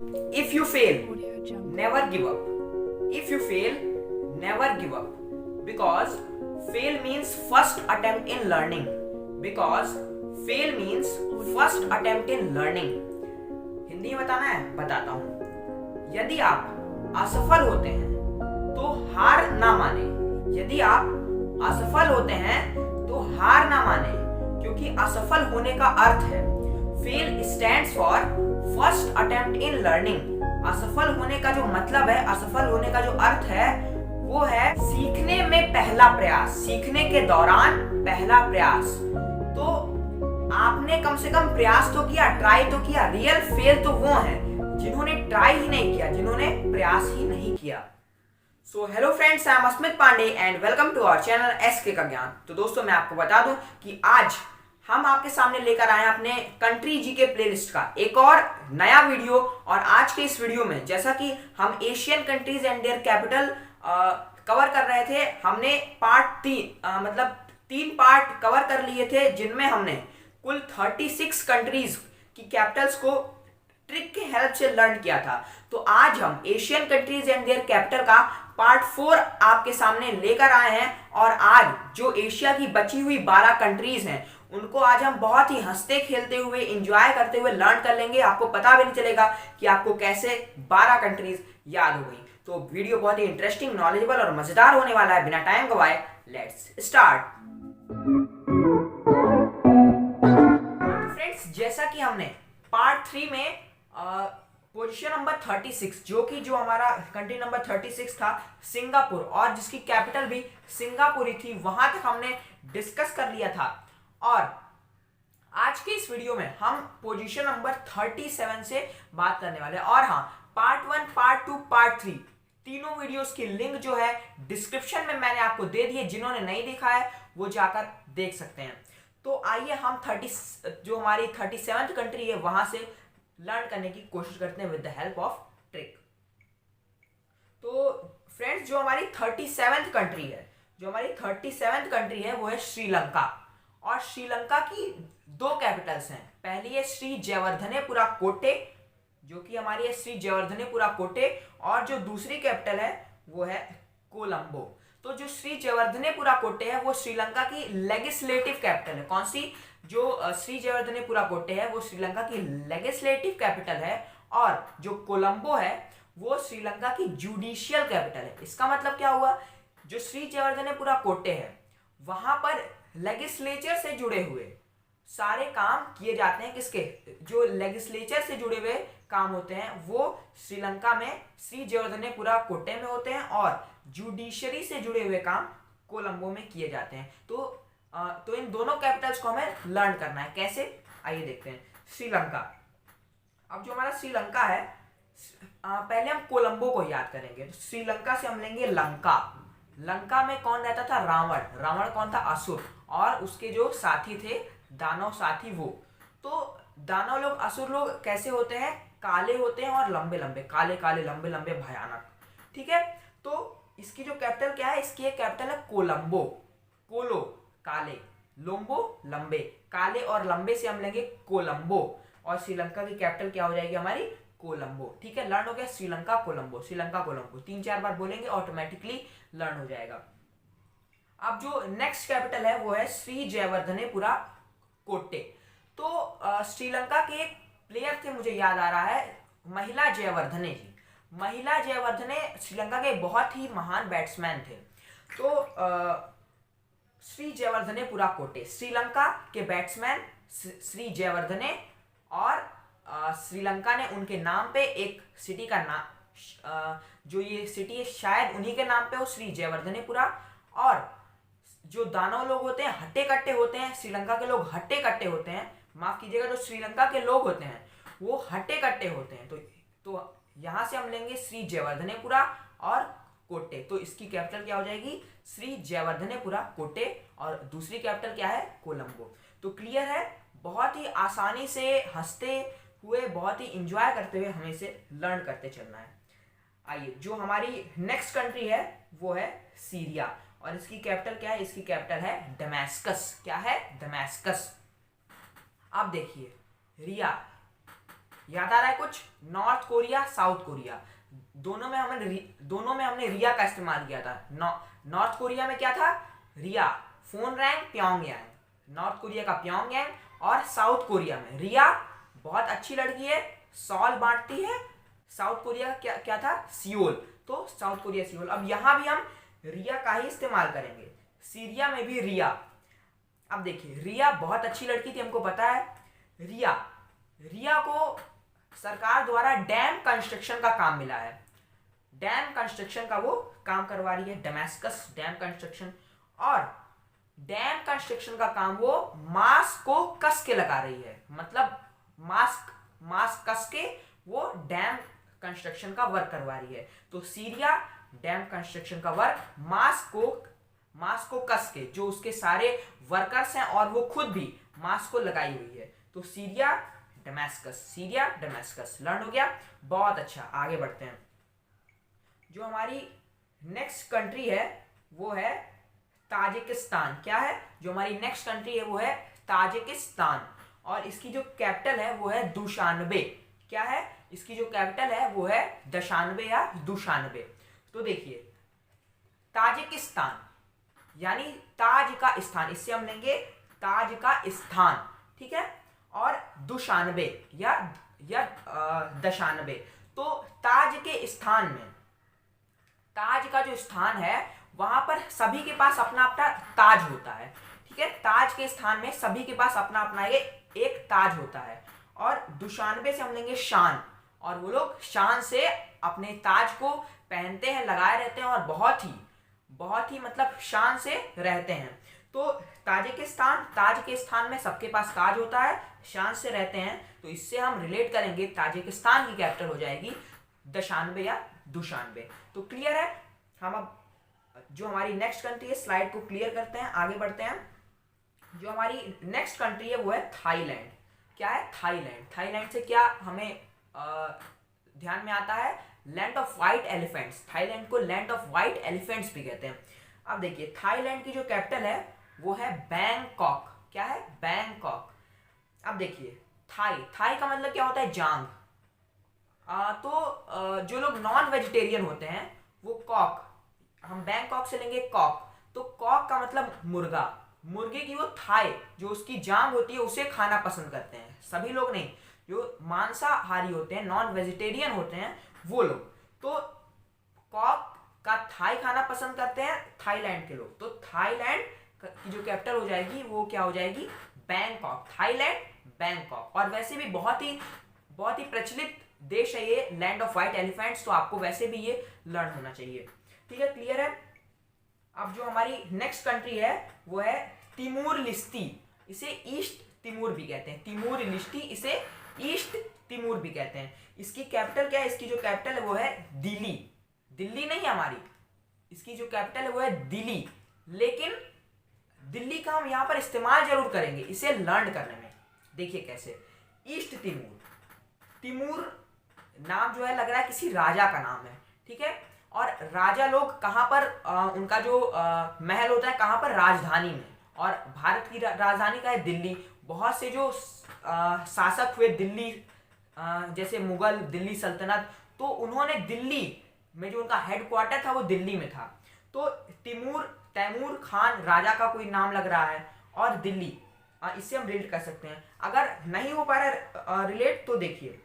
If you fail, never give up. If you fail, never give up. Because fail means first attempt in learning. Because fail means first attempt in learning. Hindi में बताना है, बताता हूँ। यदि आप असफल होते हैं तो हार ना माने। यदि आप असफल होते हैं तो हार ना माने, क्योंकि असफल होने का अर्थ है fail stands for first attempt in learning. असफल होने का जो मतलब है, असफल होने का जो अर्थ है वो है सीखने में पहला प्रयास, सीखने के दौरान पहला प्रयास। तो आपने कम से कम प्रयास तो किया, ट्राई तो किया। रियल फेल तो वो हैं जिन्होंने ट्राई ही नहीं किया, जिन्होंने प्रयास ही नहीं किया। So hello friends, I am Asmit Pandey and welcome to our channel SK का ज्ञान। तो दोस्तों, मैं आपको बता दूं कि आज हम आपके सामने लेकर आए हैं अपने कंट्री जीके प्लेलिस्ट का एक और नया वीडियो। और आज के इस वीडियो में, जैसा कि हम Asian countries and their capital cover कर रहे थे, हमने पार्ट 3 मतलब 3 पार्ट कवर कर लिए थे, जिनमें हमने कुल 36 कंट्रीज की कैपिटल्स को ट्रिक के हेल्प से लर्न किया था। तो आज हम Asian countries and their capital का पार्ट 4 आपके सामने लेकर आए हैं। और आज जो एशिया की बची हुई 12 कंट्रीज हैं, उनको आज हम बहुत ही हंसते खेलते हुए, एंजॉय करते हुए लर्न कर लेंगे। आपको पता भी नहीं चलेगा कि आपको कैसे 12 कंट्रीज याद हो गई। तो वीडियो बहुत ही इंटरेस्टिंग, नॉलेजेबल और मजेदार होने वाला है। बिना टाइम गवाए लेट्स स्टार्ट। फ्रेंड्स, जैसा कि हमने पार्ट 3 में पोजीशन नंबर 36, जो हमारा कंट्री नंबर 36 था सिंगापुर, और जिसकी कैपिटल भी सिंगापुर ही थी, वहां तक हमने डिस्कस कर लिया था। और आज के इस वीडियो में हम पोजीशन नंबर 37 से बात करने वाले हैं। और हाँ, पार्ट 1, पार्ट 2, पार्ट 3 तीनों वीडियोस की लिंक जो है डिस्क्रिप्शन में मैंने आपको दे दी है। जिन्होंने नहीं देखा है वो जाकर देख सकते हैं। तो आइए हम जो हमारी 37th कंट्री है वहां से लर्न करने की कोशिश करते हैं with the help of trick. तो फ्रेंड्स, जो हमारी 37th कंट्री है वो है श्रीलंका। और श्रीलंका की 2 कैपिटल्स हैं। पहली है श्री जयवर्धनेपुरा कोटे, जो कि हमारी है श्री जयवर्धनेपुरा कोटे, और जो दूसरी कैपिटल है वो है कोलंबो। तो जो श्री जयवर्धनेपुरा कोटे है वो श्रीलंका की लेजिस्लेटिव कैपिटल है। कौन सी? जो श्री जयवर्धनेपुरा कोटे है वो श्रीलंका की लेजिस्लेटिव कैपिटल है। और जो कोलंबो है वो श्रीलंका की जुडिशियल कैपिटल है। इसका मतलब क्या हुआ? जो श्री जयवर्धनेपुरा कोटे है वहां पर लेजिस्लेचर से जुड़े हुए सारे काम किए जाते हैं। किसके? जो लेजिस्लेचर से जुड़े हुए काम होते हैं वो श्रीलंका में श्री जयवर्धनेपुरा कोटे में होते हैं, और जुडिशरी से जुड़े हुए काम कोलंबो में किए जाते हैं। तो इन दोनों कैपिटल्स को हमें लर्न करना है। कैसे? आइए देखते हैं। श्रीलंका। अब जो हमारा श्रीलंका है, पहले हम कोलंबो को याद करेंगे। तो श्रीलंका से हम लेंगे लंका। लंका में कौन रहता था? रावण। रावण कौन था? असुर। और उसके जो साथी थे, दानव साथी, वो। तो दानव लोग, असुर लोग कैसे होते हैं? काले होते हैं और लंबे लंबे, काले काले, लंबे लंबे, भयानक। ठीक है। तो इसकी जो कैपिटल क्या है? इसकी एक कैपिटल है कोलंबो। कोलो काले, लोम्बो लंबे, काले और लंबे से हम लेंगे कोलंबो। और श्रीलंका की कैपिटल क्या हो जाएगी? हमारी कोलंबो। ठीक है, लर्न हो गया। श्रीलंका कोलंबो, श्रीलंका कोलंबो 3-4 बार बोलेंगे, ऑटोमेटिकली लर्न हो जाएगा। अब जो नेक्स्ट कैपिटल है वो है श्री जयवर्धनेपुरा कोटे। तो श्रीलंका के एक प्लेयर थे, मुझे याद आ रहा है, महिला जयवर्धने जी। महिला जयवर्धने श्रीलंका के बहुत ही महान बैट्समैन थे। तो श्री जयवर्धनेपुरा कोटे, श्रीलंका के बैट्समैन श्री जयवर्धने, और श्रीलंका ने उनके नाम पे एक सिटी का नाम, जो ये सिटी है शायद उन्हीं के नाम पे हो, श्री जयवर्धनेपुरा। और जो दानव लोग होते हैं हट्टे कट्टे होते हैं, श्रीलंका के लोग हट्टे कट्टे होते हैं, माफ कीजिएगा, जो श्रीलंका के लोग होते हैं वो हट्टे कट्टे होते हैं। तो यहां से हम लेंगे श्री जयवर्धनेपुरा और कोटे। तो इसकी कैपिटल क्या हो जाएगी? श्री जयवर्धनेपुरा कोटे, और दूसरी कैपिटल क्या है? कोलंबो। तो क्लियर है? बहुत ही आसानी से, हंसते हुए, बहुत ही इंजॉय करते हुए हमें इसे लर्न करते चलना है। आइए, जो हमारी नेक्स्ट कंट्री है वो है सीरिया, और इसकी कैपिटल क्या है? इसकी कैपिटल है दमास्कस। क्या है? दमास्कस। अब देखिए, रिया, याद आ रहा है कुछ? नॉर्थ कोरिया, साउथ कोरिया, दोनों में हमने रिया का इस्तेमाल किया था। नॉर्थ कोरिया में क्या था? रिया, फोन रैंग, प्योंगयांग, नॉर्थ कोरिया का प्योंगयांग। और साउथ कोरिया में रिया बहुत अच्छी लड़की है, सॉल बांटती है। साउथ कोरिया का क्या क्या था? सियोल, तो साउथ कोरिया सियोल। अब यहां भी हम रिया का ही इस्तेमाल करेंगे, सीरिया में भी रिया। अब देखिए, रिया बहुत अच्छी लड़की थी, हमको पता है। रिया रिया को सरकार द्वारा डैम कंस्ट्रक्शन का काम मिला है, डैम कंस्ट्रक्शन का वो काम करवा रही है, डैमेस्कस डैम कंस्ट्रक्शन। और डैम कंस्ट्रक्शन का काम वो मास्क को कस के लगा रही है, मतलब मास्क कस के वो डैम कंस्ट्रक्शन का वर्क करवा रही है। तो सीरिया डैम कंस्ट्रक्शन का वर्क मास्क को कस के, जो उसके सारे वर्कर्स हैं और वो खुद भी मास्क को लगाई हुई है। तो सीरिया डैमेस्कस लर्न हो गया। बहुत अच्छा, आगे बढ़ते हैं। जो हमारी नेक्स्ट कंट्री है वो है ताजिकिस्तान। क्या है? जो हमारी नेक्स्ट कंट्री है वो है ताजिकिस्तान, और इसकी जो कैपिटल है वो है दुशानबे। क्या है? इसकी जो कैपिटल है वो है दशानबे या दुशानबे। तो देखिए, ताजिकिस्तान यानी ताज का स्थान, इससे हम लेंगे ताज का स्थान, ठीक है। और दुशानबे या दशानबे, तो ताज के स्थान में, ताज का जो स्थान है वहां पर सभी के पास अपना अपना ताज होता है, ठीक है। ताज के स्थान में सभी के पास अपना अपना एक ताज होता है। और दुशानबे से हम लेंगे शान, और वो लोग शान से अपने ताज को पहनते हैं, लगाए रहते हैं, और बहुत ही मतलब शान से रहते हैं। तो ताजिकिस्तान, ताज के स्थान में सबके पास ताज होता है, शान से रहते हैं, तो इससे हम रिलेट करेंगे, ताजिकिस्तान की कैपिटल हो जाएगी दशानबे या दुशानबे। तो क्लियर है। हम अब जो हमारी नेक्स्ट कंट्री है, स्लाइड को क्लियर करते हैं, आगे बढ़ते हैं। जो हमारी नेक्स्ट कंट्री है वो है थाईलैंड। क्या है? थाईलैंड से क्या हमें ध्यान में आता है? Land of white elephants. Thailand को लैंड ऑफ व्हाइट एलिफेंट्स भी कहते हैं। अब देखिए, थाईलैंड की जो कैपिटल है वो है बैंकॉक। क्या है? बैंकॉक। अब देखिए, थाई का मतलब क्या होता है? जांग। जो लोग नॉन वेजिटेरियन होते हैं वो कॉक, हम बैंकॉक से लेंगे कॉक, तो कॉक का मतलब मुर्गा। मुर्गे की वो थाई, जो उसकी जांग होती है, उसे खाना पसंद करते हैं। सभी लोग नहीं, जो मांसाहारी होते हैं, नॉन वेजिटेरियन होते हैं, वो लोग तो कॉक का थाई खाना पसंद करते हैं, थाईलैंड के लोग। तो थाईलैंड की जो कैपिटल हो जाएगी वो क्या हो जाएगी? बैंकॉक। Thailand, Bangkok. और वैसे भी बहुत ही प्रचलित देश है ये, लैंड ऑफ व्हाइट एलिफेंट्स, तो आपको वैसे भी ये लर्न होना चाहिए, ठीक है। क्लियर है। अब जो हमारी नेक्स्ट कंट्री है वो है तिमूर लिस्ती। इसे ईस्ट तिमूर भी कहते हैं, तिमूर लिस्ती, इसे ईस्ट तिमूर भी कहते हैं। इसकी कैपिटल क्या है? इसकी जो कैपिटल है वो है दिल्ली। दिल्ली नहीं हमारी, इसकी जो कैपिटल है वो है दिल्ली, लेकिन दिल्ली का हम यहां पर इस्तेमाल जरूर करेंगे इसे लर्न करने में। देखिए कैसे, ईस्ट तिमूर। तिमूर नाम जो है लग रहा है किसी राजा का नाम है, ठीक है। और राजा लोग कहां पर उनका जो महल होता है कहां पर? राजधानी में। और भारत की राजधानी का है दिल्ली। बहुत से जो शासक हुए दिल्ली, जैसे मुगल, दिल्ली सल्तनत, तो उन्होंने दिल्ली में जो उनका हेडक्वार्टर था वो दिल्ली में था। तो तैमूर खान राजा का कोई नाम लग रहा है, और दिल्ली, इससे हम रिलेट कर सकते हैं। अगर नहीं हो पा रहा रिलेट, तो देखिए,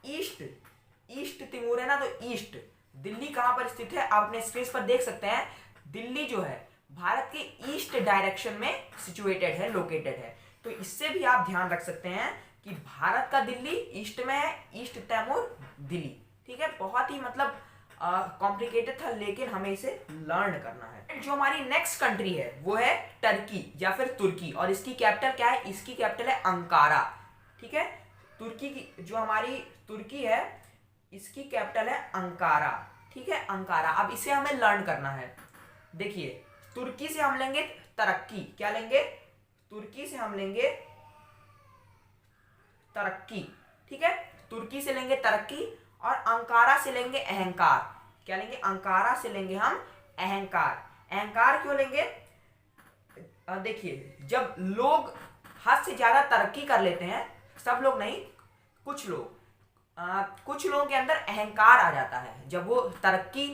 ईस्ट तिमूर है ना, तो ईस्ट दिल्ली कहां पर स्थित है? आप अपने स्क्रीन पर देख सकते हैं। दिल्ली जो है भारत के ईस्ट डायरेक्शन में सिचुएटेड है, लोकेटेड है। तो इससे भी आप ध्यान रख सकते हैं कि भारत का दिल्ली ईस्ट में है, ईस्ट तैमूर दिल्ली, ठीक है। बहुत ही मतलब कॉम्प्लिकेटेड था, लेकिन हमें इसे लर्न करना है। जो हमारी नेक्स्ट कंट्री है वो है टर्की या फिर तुर्की, और इसकी कैपिटल क्या है? इसकी कैपिटल है अंकारा, ठीक है। तुर्की की जो हमारी तुर्की है इसकी कैपिटल है अंकारा, ठीक है, अंकारा। अब इसे हमें लर्न करना है। देखिए, तुर्की से हम लेंगे तरक्की। क्या लेंगे? तुर्की से हम लेंगे तरक्की, ठीक है। तुर्की से लेंगे तरक्की, और अंकारा से लेंगे अहंकार। क्या लेंगे? अंकारा से लेंगे हम अहंकार। अहंकार क्यों लेंगे? देखिए, जब लोग हद से ज्यादा तरक्की कर लेते हैं, सब लोग नहीं, कुछ लोग, कुछ लोगों के अंदर अहंकार आ जाता है जब वो तरक्की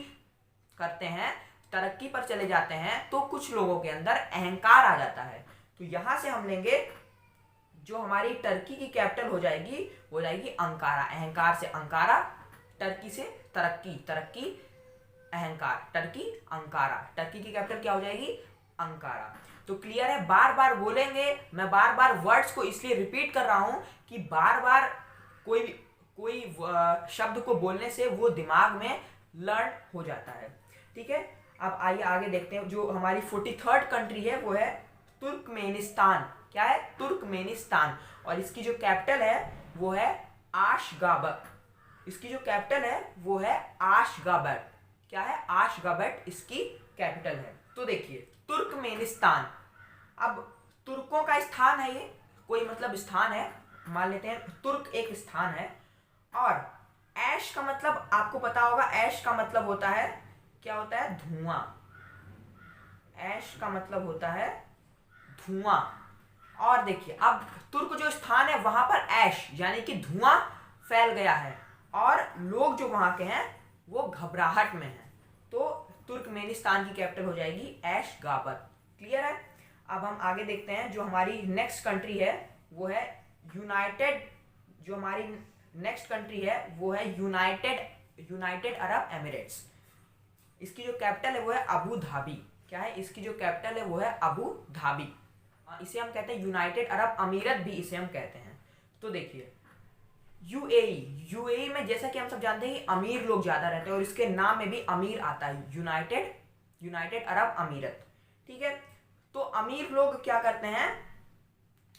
करते हैं, तरक्की पर चले जाते हैं, तो कुछ लोगों के अंदर अहंकार आ जाता है। तो यहां से हम लेंगे जो हमारी टर्की की कैपिटल हो जाएगी वो जाएगी अंकारा। अहंकार से अंकारा, टर्की से तरक्की, तरक्की अहंकार, टर्की अंकारा। टर्की की कैपिटल क्या हो जाएगी? अंकारा। तो क्लियर है? बार बार बोलेंगे, मैं बार बार वर्ड्स को इसलिए रिपीट कर रहा हूं कि बार बार कोई शब्द को बोलने से वो दिमाग में लर्न हो जाता है। ठीक है, अब आइए आगे देखते हैं। जो हमारी 43rd कंट्री है वो है तुर्कमेनिस्तान। क्या है? तुर्कमेनिस्तान। और इसकी जो कैपिटल है वो है आशगाबट। इसकी जो कैपिटल है वो है आशगाबट। क्या है? आशगाबट इसकी कैपिटल है। तो देखिए तुर्कमेनिस्तान, अब तुर्कों का स्थान है, ये कोई मतलब स्थान है, मान लेते हैं तुर्क एक स्थान है। और ऐश का मतलब आपको पता होगा, ऐश का मतलब होता है, क्या होता है? धुआं। ऐश का मतलब होता है धुआं। और देखिए अब तुर्क जो स्थान है वहां पर ऐश यानी कि धुआं फैल गया है और लोग जो वहां के हैं वो घबराहट में हैं। तो तुर्कमेनिस्तान की कैपिटल हो जाएगी ऐशगाबत। क्लियर है? अब हम आगे देखते हैं। जो हमारी नेक्स्ट कंट्री है वो है यूनाइटेड, जो हमारी नेक्स्ट कंट्री है वो है यूनाइटेड अरब एमिरेट्स। इसकी जो कैपिटल है वो है अबू धाबी। क्या है? इसकी जो कैपिटल है वो है अबू धाबी। इसे हम कहते हैं यूनाइटेड अरब अमीरत भी इसे हम कहते हैं। तो देखिए यूएई में जैसा कि हम सब जानते हैं कि अमीर लोग ज्यादा रहते हैं और इसके नाम में भी अमीर आता है, यूनाइटेड अरब अमीरत। ठीक है, तो अमीर लोग क्या करते हैं?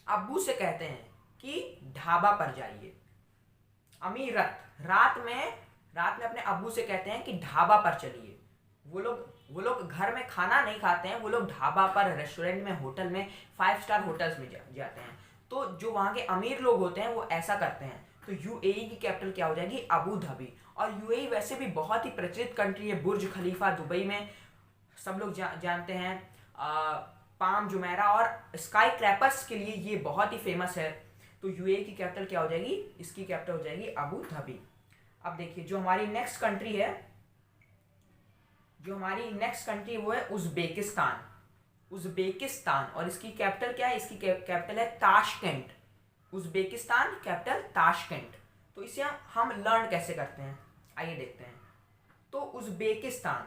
अब्बू से कहते हैं कि ढाबा पर जाइए। अमीरत रात में अपने अब्बू से कहते हैं कि ढाबा पर चलिए। वो लोग घर में खाना नहीं खाते हैं, वो लोग ढाबा पर, रेस्टोरेंट में, होटल में, 5 स्टार होटल्स में जाते हैं। तो जो वहाँ के अमीर लोग होते हैं वो ऐसा करते हैं। तो यूएई की कैपिटल क्या हो जाएगी? Abu Dhabi. और यूएई वैसे भी बहुत ही प्रचलित कंट्री है। बुर्ज खलीफा दुबई में सब लोग जानते हैं, पाम जुमेरा और स्काई क्रैपर्स के लिए ये बहुत ही फेमस है। तो यूएई की कैपिटल क्या हो जाएगी? इसकी कैपिटल हो जाएगी अबू धाबी। अब देखिए जो हमारी नेक्स्ट कंट्री है, वो है उज्बेकिस्तान। उज्बेकिस्तान और इसकी कैपिटल क्या है? इसकी कैपिटल है ताशकेंट। Uzbekistan capital Tashkent. तो इसे हम लर्न कैसे करते हैं आइए देखते हैं। तो उज्बेकिस्तान,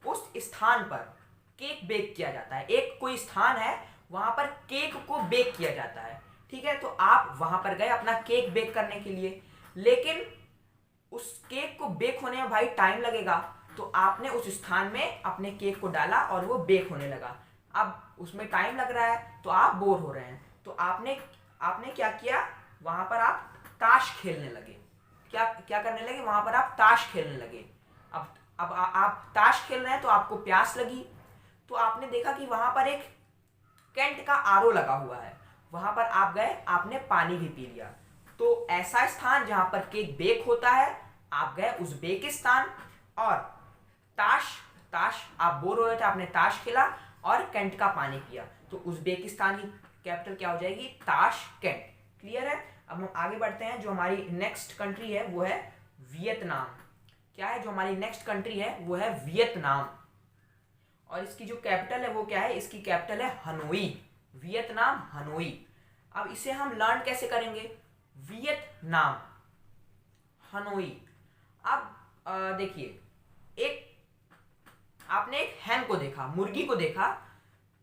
उस स्थान पर केक बेक किया जाता है। एक कोई स्थान है वहां पर केक को बेक किया जाता है। ठीक है, तो आप वहां पर गए अपना केक बेक करने के लिए, लेकिन उस केक को बेक होने में भाई टाइम लगेगा। तो आपने उस स्थान में अपने केक को डाला और वो बेक होने लगा। अब उसमें टाइम लग रहा है तो आप बोर हो रहे हैं, तो आपने क्या किया? वहां पर आप ताश खेलने लगे। क्या करने लगे? वहां पर आप ताश खेलने लगे। अब आप ताश खेल रहे हैं तो आपको प्यास लगी, तो आपने देखा कि वहां पर एक कैंट का आरओ लगा हुआ है। वहां पर आप गए, आपने पानी भी पी लिया। तो ऐसा स्थान जहां पर केक बेक होता है, आप गए उज्बेकिस्तान और ताश आप बोर हो रहे थे, आपने ताश खेला और कैंट का पानी पिया। तो उज्बेकिस्तान की कैपिटल क्या हो जाएगी? ताशकेंट। क्लियर है? अब हम आगे बढ़ते हैं। जो हमारी नेक्स्ट कंट्री है वो है वियतनाम। क्या है? जो हमारी नेक्स्ट कंट्री है वो है वियतनाम और इसकी जो कैपिटल है वो क्या है? इसकी कैपिटल है हनोई। Vietnam, Hanoi. अब इसे हम लर्न कैसे करेंगे? Vietnam, Hanoi. अब देखिए आपने एक हैन को देखा, मुर्गी को देखा,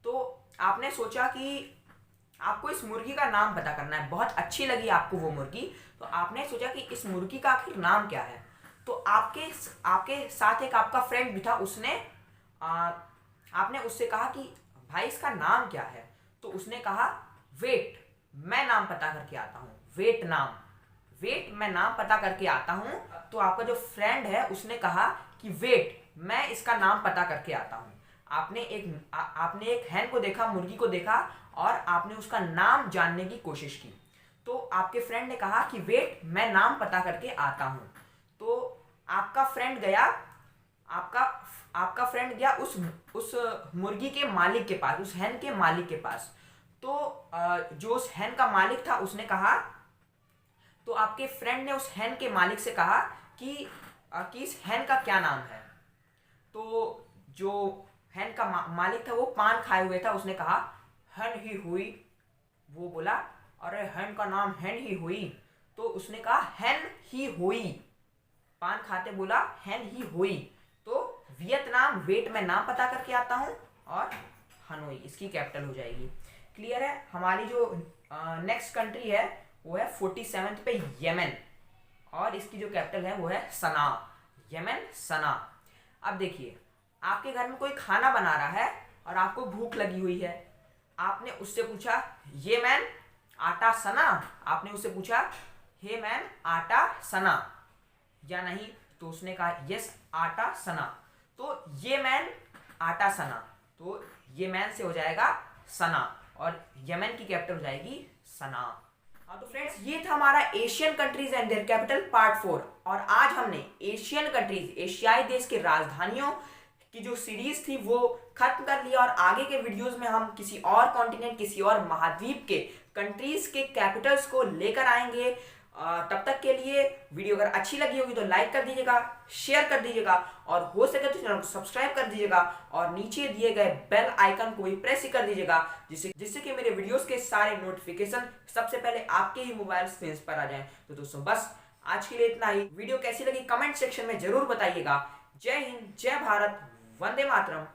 तो आपने सोचा कि आपको इस मुर्गी का नाम पता करना है। बहुत अच्छी लगी आपको वो मुर्गी, तो आपने सोचा कि इस मुर्गी का आखिर नाम क्या है। तो आपके साथ एक आपका फ्रेंड भी था, आपने उससे कहा कि भाई इसका नाम क्या है। तो उसने कहा वेट, मैं नाम पता करके आता हूँ। वेट, मैं नाम पता करके आता हूँ। तो आपका जो फ्रेंड है उसने कहा कि वेट, मैं इसका नाम पता करके आता हूँ। आपने एक हैन को देखा, मुर्गी को देखा और आपने उसका नाम जानने की कोशिश की। तो आपके फ्रेंड ने कहा कि वेट, मैं नाम पता करके आता हूँ। तो आपका फ्रेंड गया उस मुर्गी के मालिक के पास, उस हैन के मालिक के पास। तो जो उस हैन का मालिक था उसने कहा तो आपके फ्रेंड ने उस हैन के मालिक से कहा कि इस हैन का क्या नाम है। तो जो हैन का मालिक था वो पान खाए हुए था, उसने कहा हैन ही हुई। वो बोला अरे हैन का नाम हैन ही हुई। तो उसने कहा हैन ही हुई, पान खाते बोला हैन ही हुई। तो वियतनाम, वेट में नाम पता करके आता हूँ, और हनोई इसकी कैपिटल हो जाएगी। क्लियर है। हमारी जो नेक्स्ट कंट्री है वो है 47 पे यमन, और इसकी जो कैपिटल है वो है सना। यमन, सना। अब देखिए, आपके घर में कोई खाना बना रहा है और आपको भूख लगी हुई है। आपने उससे पूछा ये मैन आटा सना। आपने उससे पूछा हे मैन आटा सना या नहीं, तो उसने कहा यस आटा सना। तो ये मैन आटा सना, तो ये मैन से हो जाएगा सना, और यमन की कैपिटल हो जाएगी सना। हाँ तो फ्रेंड्स, ये था हमारा Asian countries and their capital part 4। और आज हमने एशियन कंट्रीज, एशियाई देश के राजधानियों की जो सीरीज थी वो खत्म कर लिया, और आगे के वीडियोस में हम किसी और कॉन्टिनेंट, किसी और महाद्वीप के कंट्रीज के कैपिटल्स को लेकर आएंगे। तब तक के लिए वीडियो अगर अच्छी लगी होगी तो लाइक कर दीजिएगा, शेयर कर दीजिएगा, और हो सके तो चैनल को सब्सक्राइब कर दीजिएगा, और नीचे दिए गए बेल आइकन को भी प्रेस कर दीजिएगा, जिससे कि मेरे वीडियोस के सारे नोटिफिकेशन सबसे पहले आपके ही मोबाइल स्क्रीन पर आ जाएं। तो दोस्तों बस आज के लिए इतना ही। वीडियो कैसी लगी कमेंट सेक्शन में जरूर बताइएगा। जय हिंद, जय भारत, वंदे मातरम।